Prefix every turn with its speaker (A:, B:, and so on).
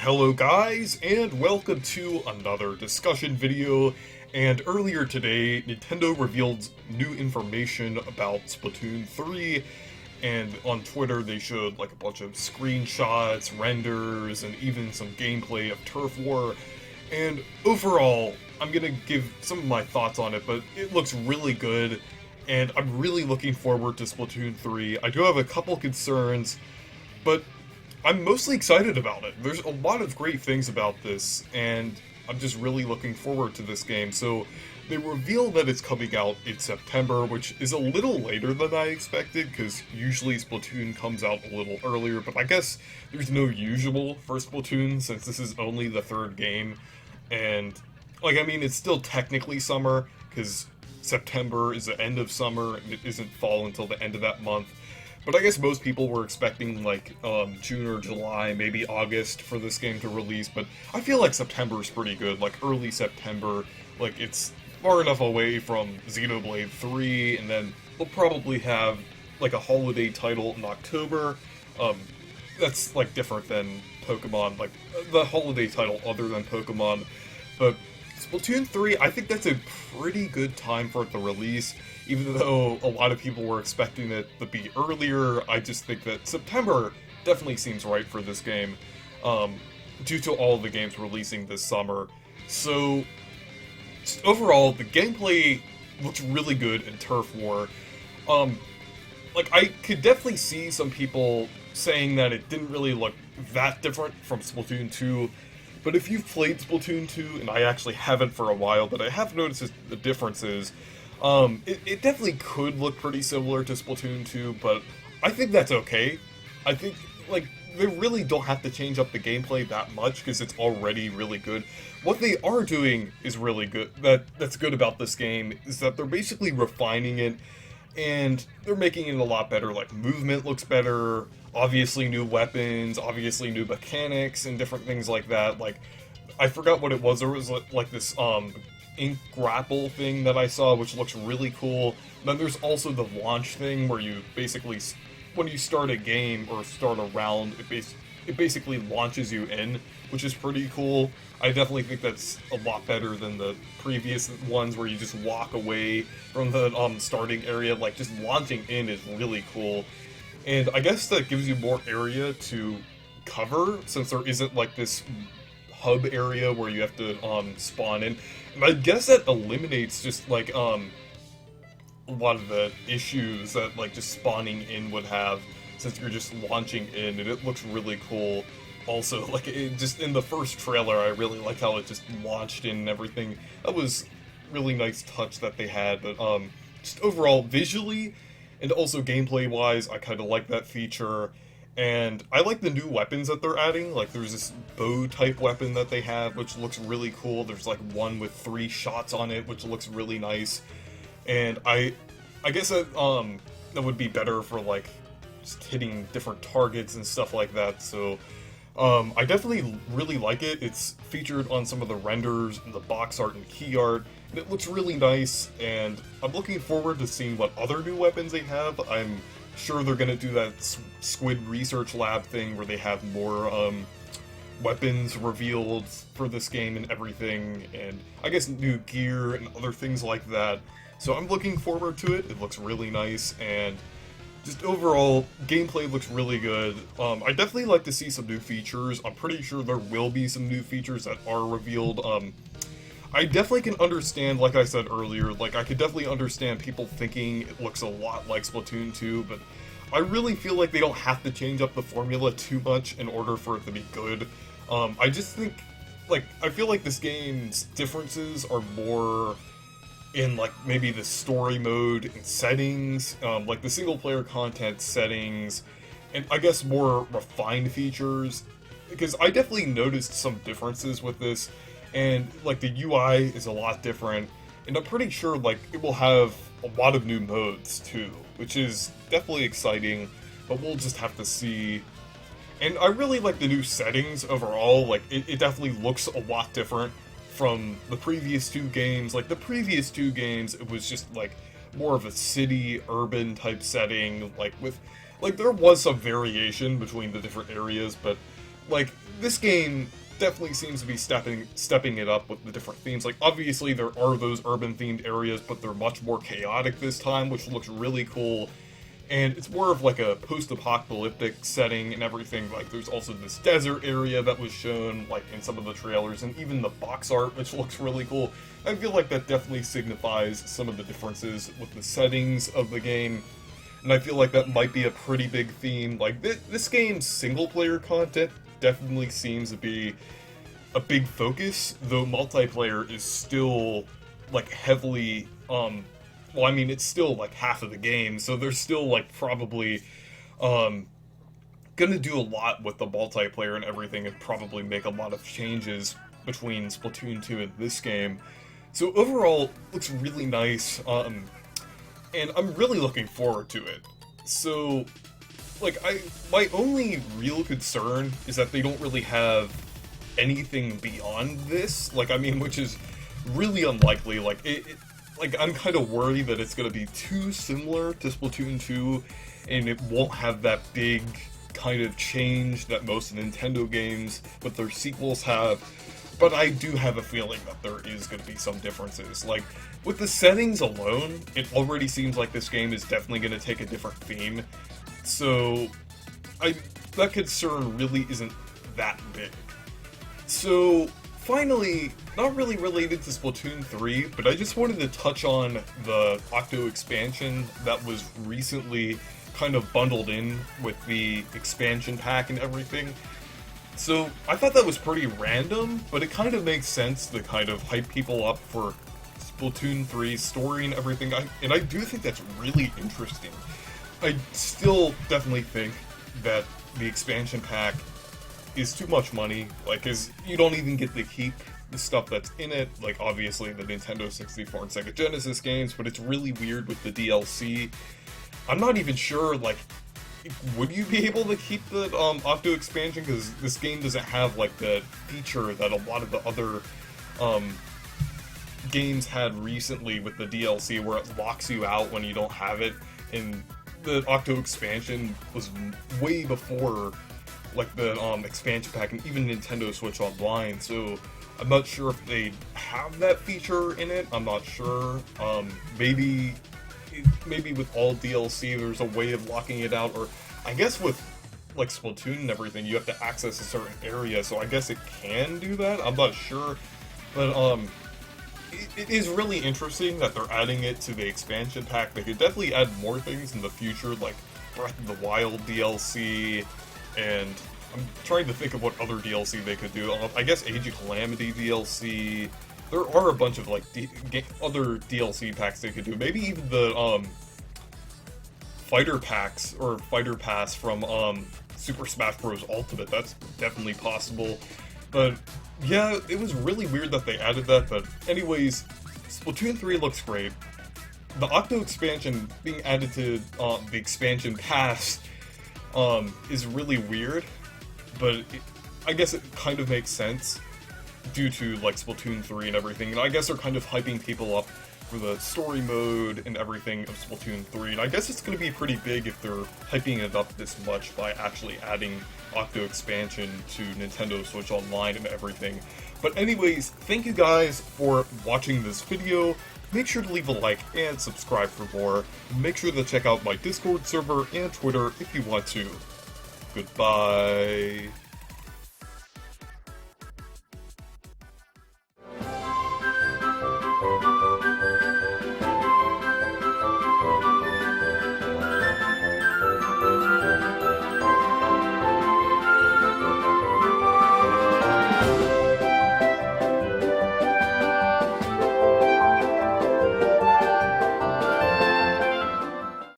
A: Hello guys, and welcome to another discussion video. And earlier today, Nintendo revealed new information about Splatoon 3, and on Twitter they showed like a bunch of screenshots, renders, and even some gameplay of Turf War. And overall, I'm gonna give some of my thoughts on it, but it looks really good, and I'm really looking forward to Splatoon 3. I do have a couple concerns, but I'm mostly excited about it. There's a lot of great things about this, and I'm just really looking forward to this game. So they reveal that it's coming out in September, which is a little later than I expected, because usually Splatoon comes out a little earlier, but I guess there's no usual for Splatoon since this is only the third game. And, it's still technically summer, because September is the end of summer, and it isn't fall until the end of that month. But I guess most people were expecting June or July, maybe August for this game to release, but I feel like September is pretty good, like early September, like it's far enough away from Xenoblade 3, and then we'll probably have like a holiday title in October. That's like different than Pokemon, like the holiday title other than Pokemon, but Splatoon 3, I think that's a pretty good time for it to release, even though a lot of people were expecting it to be earlier. I just think that September definitely seems right for this game, due to all the games releasing this summer. So, just overall, the gameplay looks really good in Turf War. I could definitely see some people saying that it didn't really look that different from Splatoon 2, but if you've played Splatoon 2, and I actually haven't for a while, but I have noticed the differences, it definitely could look pretty similar to Splatoon 2, but I think that's okay. I think, they really don't have to change up the gameplay that much, because it's already really good. What they are doing is really good. That's good about this game, is that they're basically refining it, and they're making it a lot better. Like, movement looks better, obviously new weapons, obviously new mechanics, and different things like that. Like, I forgot what it was. There was like this ink grapple thing that I saw, which looks really cool. Then there's also the launch thing, where you basically, when you start a game or start a round, it basically launches you in, which is pretty cool. I definitely think that's a lot better than the previous ones where you just walk away from the starting area. Like, just launching in is really cool. And I guess that gives you more area to cover, since there isn't like this hub area where you have to spawn in. And I guess that eliminates just a lot of the issues that just spawning in would have, since you're just launching in, and it looks really cool. Also, it just in the first trailer, I really like how it just launched in and everything. That was really nice touch that they had, but just overall, visually and also gameplay-wise, I kind of like that feature. And I like the new weapons that they're adding. Like, there's this bow-type weapon that they have, which looks really cool. There's one with 3 shots on it, which looks really nice. And I guess that would be better for just hitting different targets and stuff like that. So I definitely really like it. It's featured on some of the renders, and the box art and key art, and it looks really nice, and I'm looking forward to seeing what other new weapons they have. I'm sure they're gonna do that Squid Research Lab thing where they have more weapons revealed for this game and everything, and I guess new gear and other things like that. So I'm looking forward to it. It looks really nice, and just overall, gameplay looks really good. I definitely like to see some new features. I'm pretty sure there will be some new features that are revealed. I definitely can understand, like I said earlier, I could definitely understand people thinking it looks a lot like Splatoon 2, but I really feel like they don't have to change up the formula too much in order for it to be good. I just think, I feel like this game's differences are more in maybe the story mode and settings, the single player content settings, and I guess more refined features, because I definitely noticed some differences with this, and the UI is a lot different, and I'm pretty sure it will have a lot of new modes too, which is definitely exciting, but we'll just have to see. And I really like the new settings overall. It definitely looks a lot different from the previous 2 games. The previous 2 games, it was just more of a city, urban type setting, with there was some variation between the different areas, but this game definitely seems to be stepping it up with the different themes. Like, obviously there are those urban-themed areas, but they're much more chaotic this time, which looks really cool. And it's more of like a post-apocalyptic setting and everything. Like, there's also this desert area that was shown, like, in some of the trailers, and even the box art, which looks really cool. I feel like that definitely signifies some of the differences with the settings of the game. And I feel like that might be a pretty big theme. Like, this game's single-player content definitely seems to be a big focus, though multiplayer is still, like, heavily, well, I mean, it's still, like, half of the game, so they're still, like, probably, gonna do a lot with the multiplayer and everything, and probably make a lot of changes between Splatoon 2 and this game. So overall, looks really nice, and I'm really looking forward to it. So, like, my only real concern is that they don't really have anything beyond this, like, I mean, which is really unlikely. Like, like, I'm kind of worried that it's going to be too similar to Splatoon 2, and it won't have that big kind of change that most Nintendo games with their sequels have. But I do have a feeling that there is going to be some differences. Like, with the settings alone, it already seems like this game is definitely going to take a different theme. So, that concern really isn't that big. So, finally, not really related to Splatoon 3, but I just wanted to touch on the Octo expansion that was recently kind of bundled in with the expansion pack and everything. So, I thought that was pretty random, but it kind of makes sense to kind of hype people up for Splatoon 3's story and everything, and I do think that's really interesting. I still definitely think that the expansion pack is too much money, like, 'cause you don't even get to keep the stuff that's in it, like, obviously the Nintendo 64 and Sega Genesis games, but it's really weird with the DLC. I'm not even sure, like, would you be able to keep the Octo expansion, because this game doesn't have, like, the feature that a lot of the other games had recently with the DLC, where it locks you out when you don't have it, and the Octo expansion was way before, like, the expansion pack and even Nintendo Switch Online, so I'm not sure if they have that feature in it. I'm not sure. Maybe with all DLC there's a way of locking it out, or I guess with, like, Splatoon and everything, you have to access a certain area, so I guess it can do that. I'm not sure, but it is really interesting that they're adding it to the expansion pack. They could definitely add more things in the future, like Breath of the Wild DLC, and I'm trying to think of what other DLC they could do. I guess Age of Calamity DLC. There are a bunch of, like, other DLC packs they could do. Maybe even the fighter packs or fighter pass from Super Smash Bros. Ultimate. That's definitely possible. But yeah, it was really weird that they added that. But anyways, Splatoon 3 looks great. The Octo expansion being added to the expansion pass is really weird, but I guess it kind of makes sense due to, like, Splatoon 3 and everything, and I guess they're kind of hyping people up for the story mode and everything of Splatoon 3, and I guess it's going to be pretty big if they're hyping it up this much by actually adding Octo expansion to Nintendo Switch Online and everything. But anyways, thank you guys for watching this video. Make sure to leave a like and subscribe for more. Make sure to check out my Discord server and Twitter if you want to. Goodbye.